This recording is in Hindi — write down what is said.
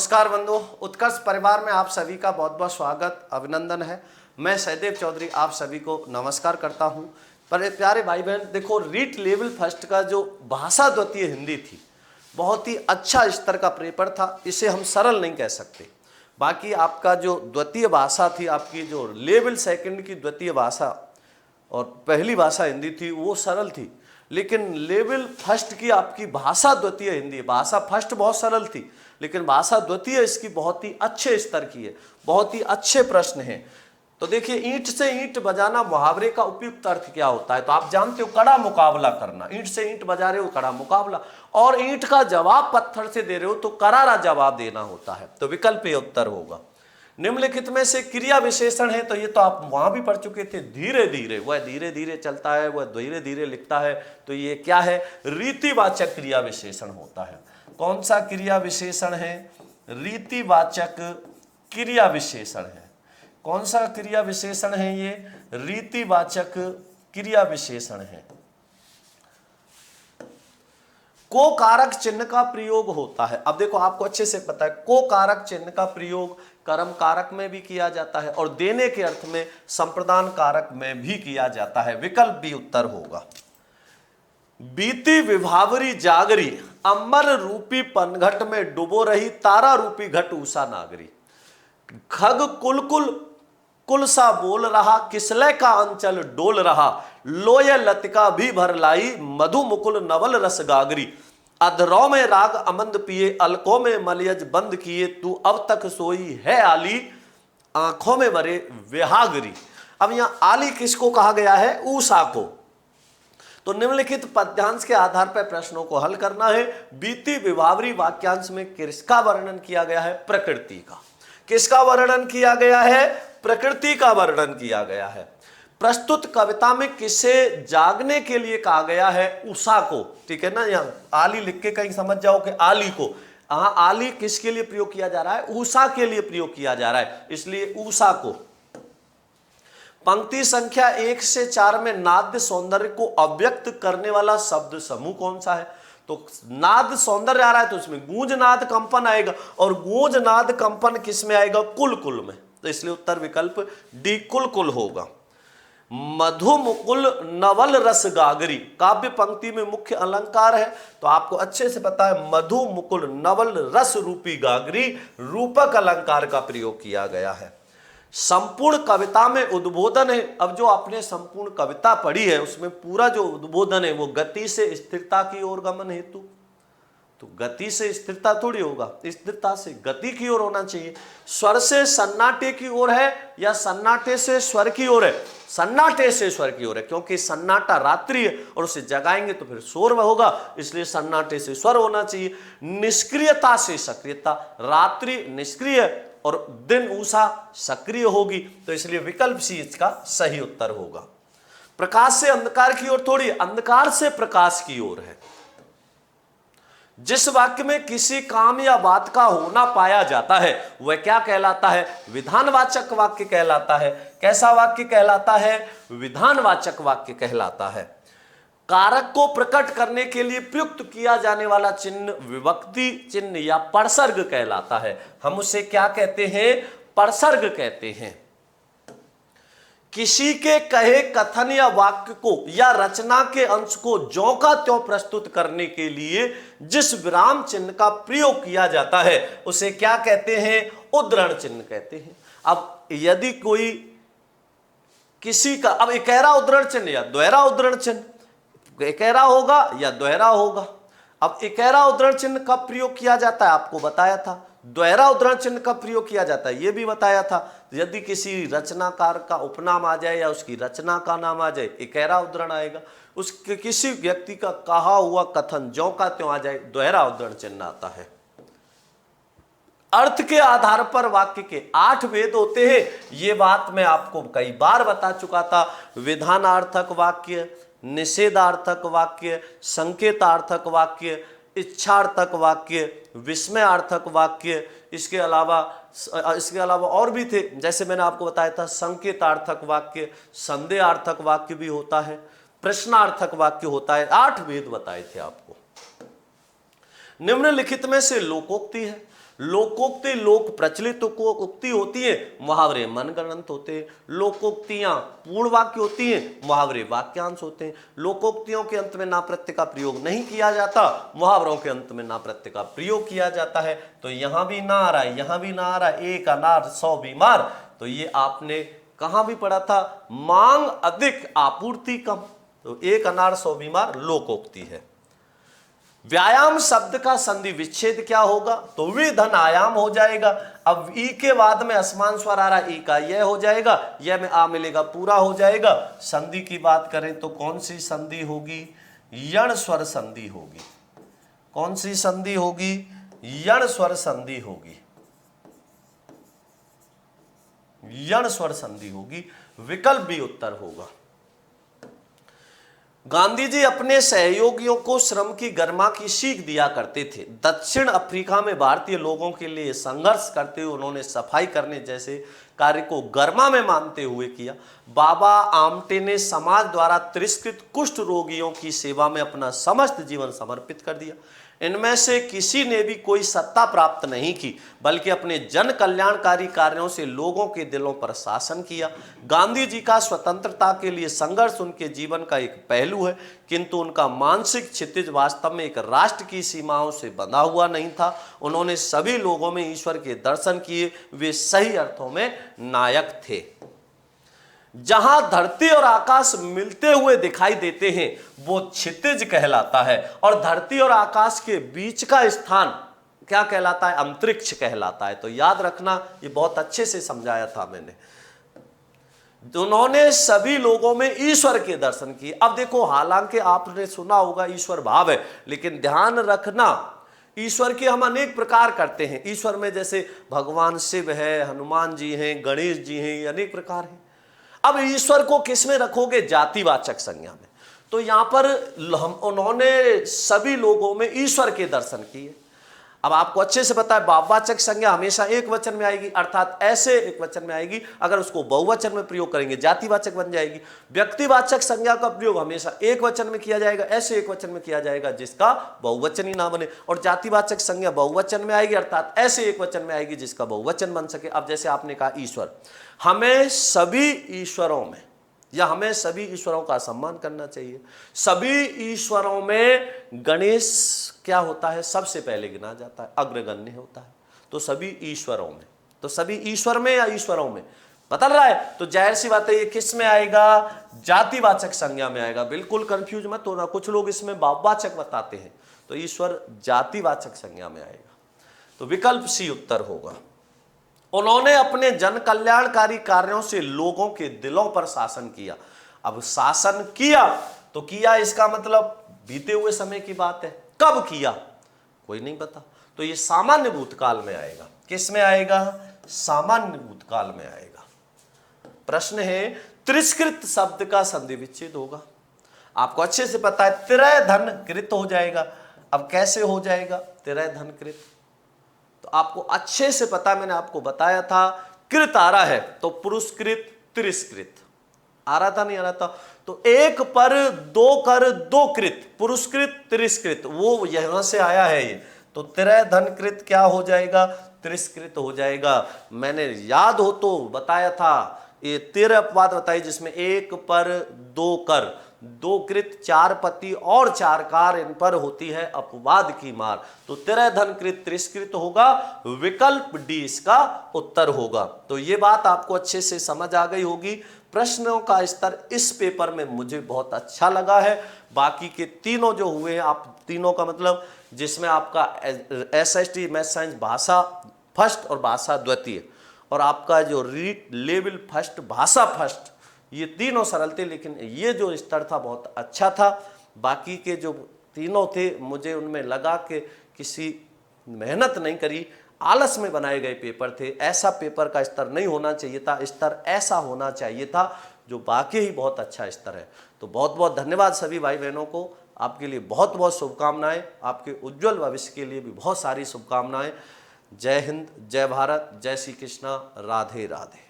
नमस्कार बंधुओं, उत्कर्ष परिवार में आप सभी का बहुत बहुत स्वागत अभिनंदन है। मैं सहदेव चौधरी आप सभी को नमस्कार करता हूं। पर प्यारे भाई बहन, देखो रीट लेवल फर्स्ट का जो भाषा द्वितीय हिंदी थी, बहुत ही अच्छा स्तर का पेपर था। इसे हम सरल नहीं कह सकते। बाकी आपका जो द्वितीय भाषा थी, आपकी जो लेवल सेकंड की द्वितीय भाषा और पहली भाषा हिंदी थी, वो सरल थी। लेकिन लेवल फर्स्ट की आपकी भाषा द्वितीय हिंदी, भाषा फर्स्ट बहुत सरल थी, लेकिन भाषा द्वितीय इसकी बहुत ही अच्छे स्तर की है, बहुत ही अच्छे प्रश्न हैं। तो देखिए, ईंट से ईंट बजाना मुहावरे का उपयुक्त अर्थ क्या होता है? तो आप जानते हो, कड़ा मुकाबला करना। ईंट से ईंट बजा रहे हो, कड़ा मुकाबला, और ईंट का जवाब पत्थर से दे रहे हो तो करारा जवाब देना होता है। तो विकल्प ये उत्तर होगा। निम्नलिखित में से क्रिया विशेषण है, तो ये तो आप वहां भी पढ़ चुके थे। धीरे धीरे, वह धीरे धीरे चलता है, वह धीरे धीरे लिखता है, तो ये क्या है? रीतिवाचक क्रिया विशेषण होता है। कौन सा क्रिया विशेषण है? रीतिवाचक क्रिया विशेषण है। कौन सा क्रिया विशेषण है ये? रीतिवाचक क्रिया विशेषण है। को कारक चिन्ह का प्रयोग होता है। अब देखो, आपको अच्छे से पता है, को कारक चिन्ह का प्रयोग कर्म कारक में भी किया जाता है और देने के अर्थ में संप्रदान कारक में भी किया जाता है। विकल्प बी उत्तर होगा। बीती विभावरी जागरी, अंबर रूपी पनघट में डुबो रही, तारा रूपी घट उषा नागरी। खग कुलकुल कुल सा बोल रहा, किसले का अंचल डोल रहा, लोय लतिका भी भर लाई, मधु मुकुल नवल रस गागरी। अधरों में राग अमंद पिए, अलकों में मलयज बंद किए, तू अब तक सोई है आली, आंखों में भरे विहागरी। अब यहां आली किसको कहा गया है? ऊषा को। तो निम्नलिखित पद्यांश के आधार पर प्रश्नों को हल करना है। बीती विभावरी वाक्यांश में किसका वर्णन किया गया है? प्रकृति का। किसका वर्णन किया गया है? प्रकृति का वर्णन किया गया है। प्रस्तुत कविता में किसे जागने के लिए कहा गया है? उषा को। ठीक है ना, यहां आली लिख के कहीं समझ जाओ कि आली को। आली किसके लिए प्रयोग किया जा रहा है? उषा के लिए प्रयोग किया जा रहा है, इसलिए उषा को। पंक्ति संख्या 1 से 4 में नाद सौंदर्य को अव्यक्त करने वाला शब्द समूह कौन सा है? तो नाद सौंदर्य आ रहा है तो उसमें गूंज नाद कंपन आएगा, और गूंज नाद कंपन किस में आएगा? कुल कुल में। तो इसलिए उत्तर विकल्प डी कुल कुल होगा। मधु मुकुल नवल रस गागरी, काव्य पंक्ति में मुख्य अलंकार है, तो आपको अच्छे से पता है, मधु मुकुल नवल रस रूपी गागरी रूपक अलंकार का प्रयोग किया गया है। संपूर्ण कविता में उद्बोधन है। अब जो आपने संपूर्ण कविता पढ़ी है, उसमें पूरा जो उद्बोधन है वो गति से स्थिरता की ओर गमन हेतु। तो गति से स्थिरता थोड़ी होगा, स्थिरता से गति की ओर होना चाहिए। स्वर से सन्नाटे की ओर है या सन्नाटे से स्वर की ओर है? सन्नाटे से स्वर की ओर है, क्योंकि सन्नाटा रात्रि है और उसे जगाएंगे तो फिर शोर होगा, इसलिए सन्नाटे से स्वर होना चाहिए। निष्क्रियता से सक्रियता, रात्रि निष्क्रिय और दिन उषा सक्रिय होगी, तो इसलिए विकल्प सी इसका सही उत्तर होगा। प्रकाश से अंधकार की ओर थोड़ी, अंधकार से प्रकाश की ओर है। जिस वाक्य में किसी काम या बात का होना पाया जाता है वह क्या कहलाता है? विधानवाचक वाक्य कहलाता है। कैसा वाक्य कहलाता है? विधानवाचक वाक्य कहलाता है। कारक को प्रकट करने के लिए प्रयुक्त किया जाने वाला चिन्ह विभक्ति चिन्ह या परसर्ग कहलाता है। हम उसे क्या कहते हैं? परसर्ग कहते हैं। किसी के कहे कथन या वाक्य को या रचना के अंश को ज्यों का त्यों प्रस्तुत करने के लिए जिस विराम चिन्ह का प्रयोग किया जाता है उसे क्या कहते हैं? उद्धरण चिन्ह कहते हैं। अब यदि कोई किसी का, अब इकहरा उद्धरण चिन्ह या द्वैरा उद्धरण चिन्ह, इकहरा होगा या द्वैरा होगा। अब इकहरा उद्धरण चिन्ह कब प्रयोग किया जाता है आपको बताया था, द्वैरा उद्धरण चिन्ह कब प्रयोग किया जाता है ये भी बताया था। यदि किसी रचनाकार का उपनाम आ जाए या उसकी रचना का नाम आ जाए, इकहरा उद्धरण आएगा। उसके किसी व्यक्ति का कहा हुआ कथन ज्यों का त्यों आ जाए, द्वैरा उद्धरण चिन्ह आता है। अर्थ के आधार पर वाक्य के 8 भेद होते हैं, ये बात मैं आपको कई बार बता चुका था। विधानार्थक वाक्य, निषेधार्थक वाक्य, संकेतार्थक वाक्य, इच्छार्थक वाक्य, विस्मयार्थक वाक्य, इसके अलावा और भी थे, जैसे मैंने आपको बताया था संकेतार्थक वाक्य, संदेहार्थक वाक्य भी होता है, प्रश्नार्थक वाक्य होता है। 8 भेद बताए थे आपको। निम्नलिखित में से लोकोक्ति है, लोकोक्ति लोक प्रचलित उक्ति होती है, मुहावरे मनगढ़ंत होते हैं। लोकोक्तियां पूर्ण वाक्य होती हैं, मुहावरे वाक्यांश होते हैं। लोकोक्तियों के अंत में ना प्रत्यय का प्रयोग नहीं किया जाता, मुहावरों के अंत में ना प्रत्यय का प्रयोग किया जाता है। तो यहां भी ना आ रहा है, यहां भी ना आ रहा है। एक अनार 100 बीमार, तो ये आपने कहां भी पढ़ा था, मांग अधिक आपूर्ति कम। तो एक अनार 100 बीमार लोकोक्ति है। व्यायाम शब्द का संधि विच्छेद क्या होगा, तो वे धन आयाम हो जाएगा। अब ई के बाद में असमान स्वर आ रहा है, ई का यह हो जाएगा, यह में आ मिलेगा, पूरा हो जाएगा। संधि की बात करें तो कौन सी संधि होगी, यण स्वर संधि होगी। कौन सी संधि होगी, यण स्वर संधि होगी, यण स्वर संधि होगी। विकल्प भी उत्तर होगा। गांधी जी अपने सहयोगियों को श्रम की गरिमा की सीख दिया करते थे। दक्षिण अफ्रीका में भारतीय लोगों के लिए संघर्ष करते हुए उन्होंने सफाई करने जैसे कार्य को गरिमा में मानते हुए किया। बाबा आमटे ने समाज द्वारा तिरस्कृत कुष्ठ रोगियों की सेवा में अपना समस्त जीवन समर्पित कर दिया। इनमें से किसी ने भी कोई सत्ता प्राप्त नहीं की, बल्कि अपने जन कल्याणकारी कार्यों से लोगों के दिलों पर शासन किया। गांधी जी का स्वतंत्रता के लिए संघर्ष उनके जीवन का एक पहलू है, किंतु उनका मानसिक क्षितिज वास्तव में एक राष्ट्र की सीमाओं से बंधा हुआ नहीं था। उन्होंने सभी लोगों में ईश्वर के दर्शन किए, वे सही अर्थों में नायक थे। जहां धरती और आकाश मिलते हुए दिखाई देते हैं वो क्षितिज कहलाता है, और धरती और आकाश के बीच का स्थान क्या कहलाता है, अंतरिक्ष कहलाता है। तो याद रखना, ये बहुत अच्छे से समझाया था मैंने। उन्होंने सभी लोगों में ईश्वर के दर्शन किए। अब देखो, हालांकि आपने सुना होगा ईश्वर भाव है, लेकिन ध्यान रखना ईश्वर के हम अनेक प्रकार करते हैं। ईश्वर में जैसे भगवान शिव है, हनुमान जी हैं, गणेश जी हैं, ये अनेक प्रकार हैं। अब ईश्वर को किस में रखोगे, जातिवाचक संज्ञा में। तो यहां पर उन्होंने सभी लोगों में ईश्वर के दर्शन किए। अब आपको अच्छे से पता है, भाववाचक संज्ञा हमेशा एक वचन में आएगी, अर्थात ऐसे एक वचन में आएगी। अगर उसको बहुवचन में प्रयोग करेंगे जातिवाचक बन जाएगी। व्यक्तिवाचक संज्ञा का प्रयोग हमेशा एक वचन में किया जाएगा, ऐसे एक वचन में किया जाएगा जिसका बहुवचन ही ना बने। और जातिवाचक संज्ञा बहुवचन में आएगी, अर्थात ऐसे एक वचन में आएगी जिसका बहुवचन बन सके। अब जैसे आपने कहा ईश्वर, हमें सभी ईश्वरों में या हमें सभी ईश्वरों का सम्मान करना चाहिए। सभी ईश्वरों में गणेश क्या होता है, सबसे पहले गिना जाता है, अग्रगण्य होता है। तो सभी ईश्वरों में, तो सभी ईश्वर में या ईश्वरों में बदल रहा है, तो जाहिर सी बात है ये किस में आएगा, जातिवाचक संज्ञा में आएगा। बिल्कुल कंफ्यूज मत होना, कुछ लोग इसमें भाववाचक बताते हैं, तो ईश्वर जातिवाचक संज्ञा में आएगा। तो विकल्प सी उत्तर होगा। उन्होंने अपने जन कल्याणकारी कार्यों से लोगों के दिलों पर शासन किया। अब शासन किया तो किया, इसका मतलब बीते हुए समय की बात है। कब किया कोई नहीं पता, तो ये सामान्य भूतकाल में आएगा। किस में आएगा, सामान्य भूतकाल में आएगा। प्रश्न है, तिरस्कृत शब्द का संधि विच्छेद होगा। आपको अच्छे से पता है, तिरय धन कृत हो जाएगा। अब कैसे हो जाएगा तिरय धन कृत, तो आपको अच्छे से पता, मैंने आपको बताया था, कृत आ रहा है तो पुरुषकृत तिरस्कृत आ रहा था, नहीं आ रहा था। तो एक पर दो कर दो कृत, पुरुषकृत तिरस्कृत, वो यहां से आया है ये। तो तिरय धन कृत क्या हो जाएगा, तिरस्कृत हो जाएगा। मैंने याद हो तो बताया था, ये 13 अपवाद बताई जिसमें एक पर दो कर, दो कृत, चार पति और चार कार, इन पर होती है अपवाद की मार। तो तिरय धन कृत तिरस्कृत होगा, विकल्प डी इसका उत्तर होगा। तो ये बात आपको अच्छे से समझ आ गई होगी। प्रश्नों का स्तर इस पेपर में मुझे बहुत अच्छा लगा है। बाकी के तीनों जो हुए हैं, आप तीनों का मतलब जिसमें आपका SST मैथ साइंस भाषा फर्स्ट और भाषा द्वितीय, और आपका जो रीड लेवल फर्स्ट भाषा फर्स्ट, ये तीनों सरल थे, लेकिन ये जो स्तर था बहुत अच्छा था। बाकी के जो तीनों थे मुझे उनमें लगा कि किसी मेहनत नहीं करी, आलस में बनाए गए पेपर थे। ऐसा पेपर का स्तर नहीं होना चाहिए था, स्तर ऐसा होना चाहिए था जो बाकी ही बहुत अच्छा स्तर है। तो बहुत बहुत धन्यवाद सभी भाई बहनों को। आपके लिए बहुत बहुत शुभकामनाएं, आपके उज्जवल भविष्य के लिए भी बहुत सारी शुभकामनाएं। जय हिंद, जय भारत, जय श्री कृष्णा, राधे राधे।